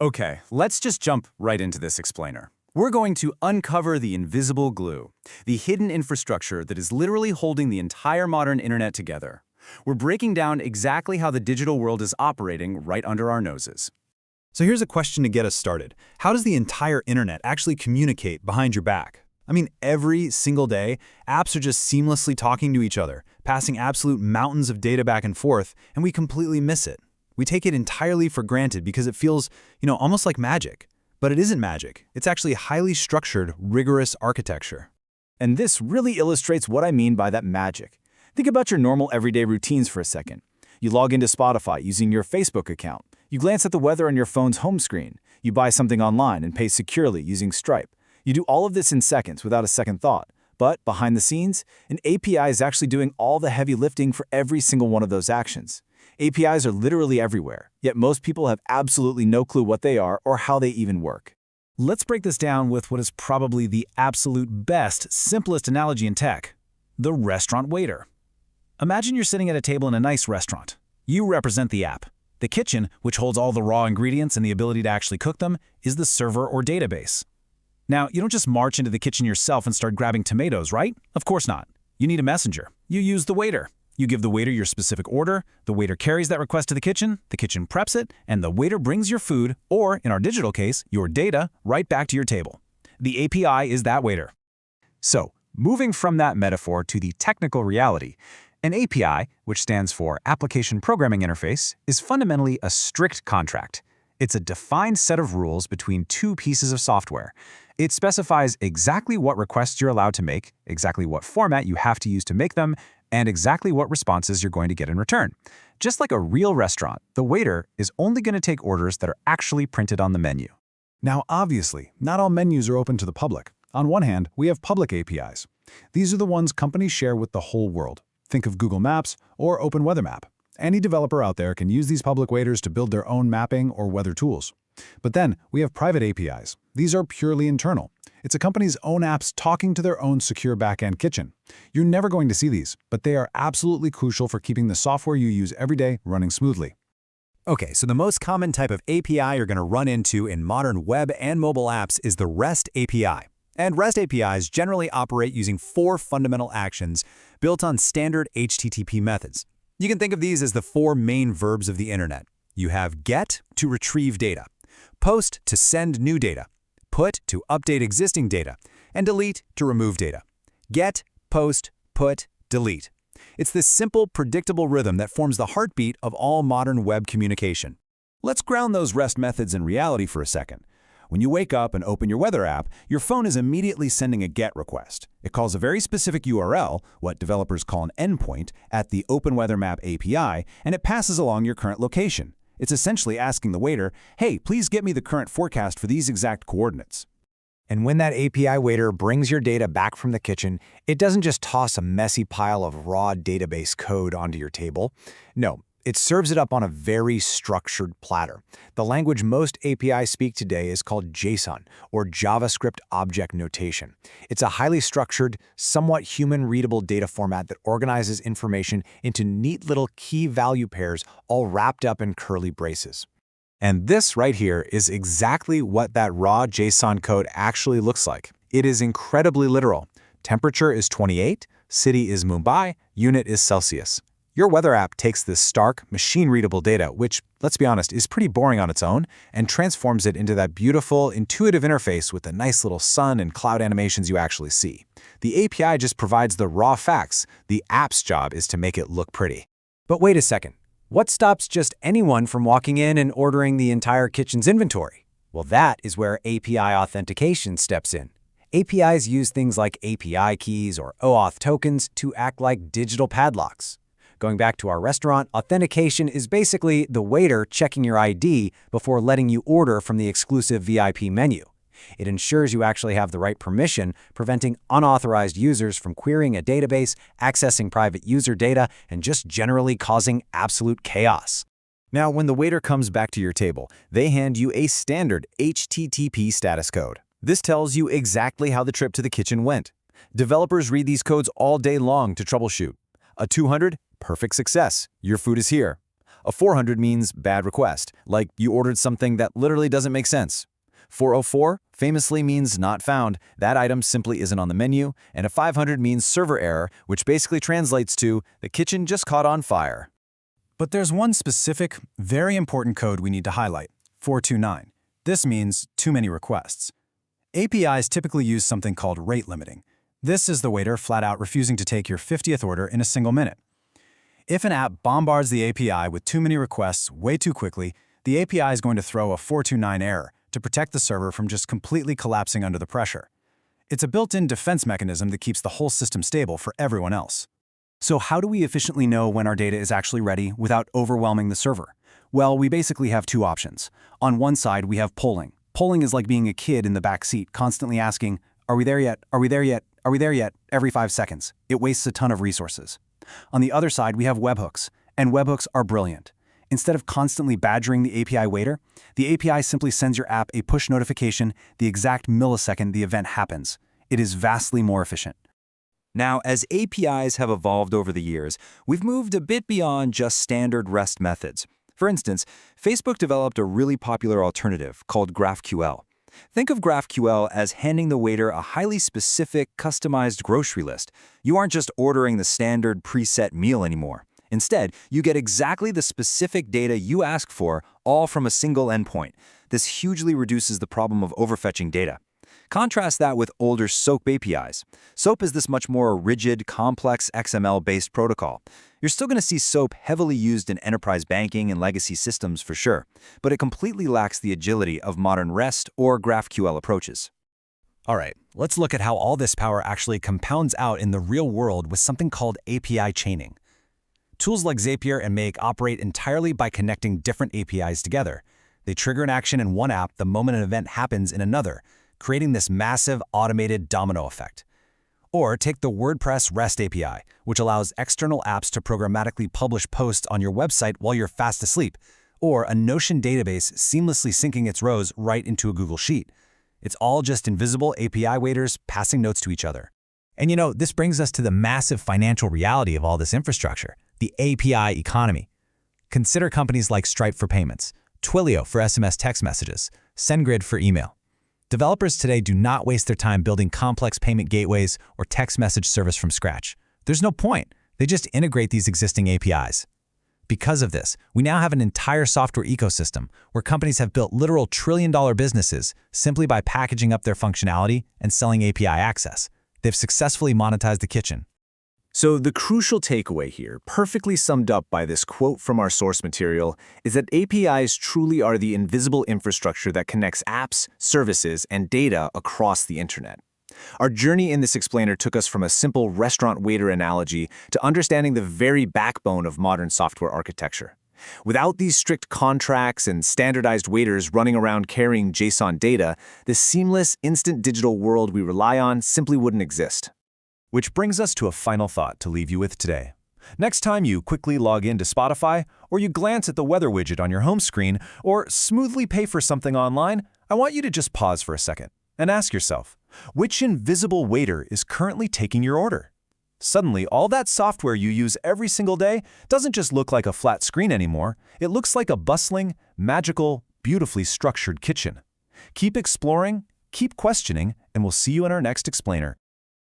Okay, let's just jump right into this explainer. We're going to uncover the invisible glue, the hidden infrastructure that is literally holding the entire modern internet together. We're breaking down exactly how the digital world is operating right under our noses. So here's a question to get us started. How does the entire internet actually communicate behind your back? I mean, every single day, apps are just seamlessly talking to each other, passing absolute mountains of data back and forth, and we completely miss it. We take it entirely for granted because it feels, almost like magic. But it isn't magic. It's actually highly structured, rigorous architecture. And this really illustrates what I mean by that magic. Think about your normal everyday routines for a second. You log into Spotify using your Facebook account. You glance at the weather on your phone's home screen. You buy something online and pay securely using Stripe. You do all of this in seconds without a second thought. But behind the scenes, an API is actually doing all the heavy lifting for every single one of those actions. APIs are literally everywhere, yet most people have absolutely no clue what they are or how they even work. Let's break this down with what is probably the absolute best, simplest analogy in tech: the restaurant waiter. Imagine you're sitting at a table in a nice restaurant. You represent the app. The kitchen, which holds all the raw ingredients and the ability to actually cook them, is the server or database. Now, you don't just march into the kitchen yourself and start grabbing tomatoes, right? Of course not. You need a messenger. You use the waiter. You give the waiter your specific order, the waiter carries that request to the kitchen preps it, and the waiter brings your food, or in our digital case, your data, right back to your table. The API is that waiter. So, moving from that metaphor to the technical reality, an API, which stands for Application Programming Interface, is fundamentally a strict contract. It's a defined set of rules between two pieces of software. It specifies exactly what requests you're allowed to make, exactly what format you have to use to make them, and exactly what responses you're going to get in return. Just like a real restaurant, the waiter is only going to take orders that are actually printed on the menu. Now, obviously, not all menus are open to the public. On one hand, we have public APIs. These are the ones companies share with the whole world. Think of Google Maps or Open Weather Map. Any developer out there can use these public waiters to build their own mapping or weather tools. But then, we have private APIs. These are purely internal. It's a company's own apps talking to their own secure back-end kitchen. You're never going to see these, but they are absolutely crucial for keeping the software you use every day running smoothly. Okay, so the most common type of API you're going to run into in modern web and mobile apps is the REST API. And REST APIs generally operate using 4 fundamental actions built on standard HTTP methods. You can think of these as the 4 main verbs of the internet. You have GET to retrieve data, POST to send new data, PUT to update existing data, and DELETE to remove data. Get, post, put, delete. It's this simple, predictable rhythm that forms the heartbeat of all modern web communication. Let's ground those REST methods in reality for a second. When you wake up and open your weather app, your phone is immediately sending a GET request. It calls a very specific URL, what developers call an endpoint, at the Open Weather Map API, and it passes along your current location. It's essentially asking the waiter, hey, please get me the current forecast for these exact coordinates. And when that API waiter brings your data back from the kitchen, it doesn't just toss a messy pile of raw database code onto your table. No, it serves it up on a very structured platter. The language most APIs speak today is called JSON, or JavaScript Object Notation. It's a highly structured, somewhat human-readable data format that organizes information into neat little key value pairs all wrapped up in curly braces. And this right here is exactly what that raw JSON code actually looks like. It is incredibly literal. Temperature is 28, city is Mumbai, unit is Celsius. Your weather app takes this stark, machine-readable data, which, let's be honest, is pretty boring on its own, and transforms it into that beautiful, intuitive interface with the nice little sun and cloud animations you actually see. The API just provides the raw facts. The app's job is to make it look pretty. But wait a second. What stops just anyone from walking in and ordering the entire kitchen's inventory? Well, that is where API authentication steps in. APIs use things like API keys or OAuth tokens to act like digital padlocks. Going back to our restaurant, authentication is basically the waiter checking your ID before letting you order from the exclusive VIP menu. It ensures you actually have the right permission, preventing unauthorized users from querying a database, accessing private user data, and just generally causing absolute chaos. Now, when the waiter comes back to your table, they hand you a standard HTTP status code. This tells you exactly how the trip to the kitchen went. Developers read these codes all day long to troubleshoot. A 200, perfect success. Your food is here. A 400 means bad request, like you ordered something that literally doesn't make sense. 404 famously means not found, that item simply isn't on the menu, and a 500 means server error, which basically translates to the kitchen just caught on fire. But there's one specific, very important code we need to highlight, 429. This means too many requests. APIs typically use something called rate limiting. This is the waiter flat out refusing to take your 50th order in a single minute. If an app bombards the API with too many requests way too quickly, the API is going to throw a 429 error to protect the server from just completely collapsing under the pressure. It's a built-in defense mechanism that keeps the whole system stable for everyone else. So how do we efficiently know when our data is actually ready without overwhelming the server? Well, we basically have two options. On one side, we have polling. Polling is like being a kid in the back seat, constantly asking, "Are we there yet? Are we there yet? Are we there yet?" every 5 seconds. It wastes a ton of resources. On the other side, we have webhooks, and webhooks are brilliant. Instead of constantly badgering the API waiter, the API simply sends your app a push notification the exact millisecond the event happens. It is vastly more efficient. Now, as APIs have evolved over the years, we've moved a bit beyond just standard REST methods. For instance, Facebook developed a really popular alternative called GraphQL. Think of GraphQL as handing the waiter a highly specific, customized grocery list. You aren't just ordering the standard preset meal anymore. Instead, you get exactly the specific data you ask for, all from a single endpoint. This hugely reduces the problem of overfetching data. Contrast that with older SOAP APIs. SOAP is this much more rigid, complex XML-based protocol. You're still going to see SOAP heavily used in enterprise banking and legacy systems for sure, but it completely lacks the agility of modern REST or GraphQL approaches. All right, let's look at how all this power actually compounds out in the real world with something called API chaining. Tools like Zapier and Make operate entirely by connecting different APIs together. They trigger an action in one app the moment an event happens in another, creating this massive automated domino effect. Or take the WordPress REST API, which allows external apps to programmatically publish posts on your website while you're fast asleep, or a Notion database seamlessly syncing its rows right into a Google Sheet. It's all just invisible API waiters passing notes to each other. And this brings us to the massive financial reality of all this infrastructure, the API economy. Consider companies like Stripe for payments, Twilio for SMS text messages, SendGrid for email. Developers today do not waste their time building complex payment gateways or text message service from scratch. There's no point. They just integrate these existing APIs. Because of this, we now have an entire software ecosystem where companies have built literal trillion-dollar businesses simply by packaging up their functionality and selling API access. They've successfully monetized the kitchen. So the crucial takeaway here, perfectly summed up by this quote from our source material, is that APIs truly are the invisible infrastructure that connects apps, services, and data across the internet. Our journey in this explainer took us from a simple restaurant waiter analogy to understanding the very backbone of modern software architecture. Without these strict contracts and standardized waiters running around carrying JSON data, the seamless, instant digital world we rely on simply wouldn't exist. Which brings us to a final thought to leave you with today. Next time you quickly log into Spotify, or you glance at the weather widget on your home screen, or smoothly pay for something online, I want you to just pause for a second and ask yourself, which invisible waiter is currently taking your order? Suddenly, all that software you use every single day doesn't just look like a flat screen anymore. It looks like a bustling, magical, beautifully structured kitchen. Keep exploring, keep questioning, and we'll see you in our next explainer.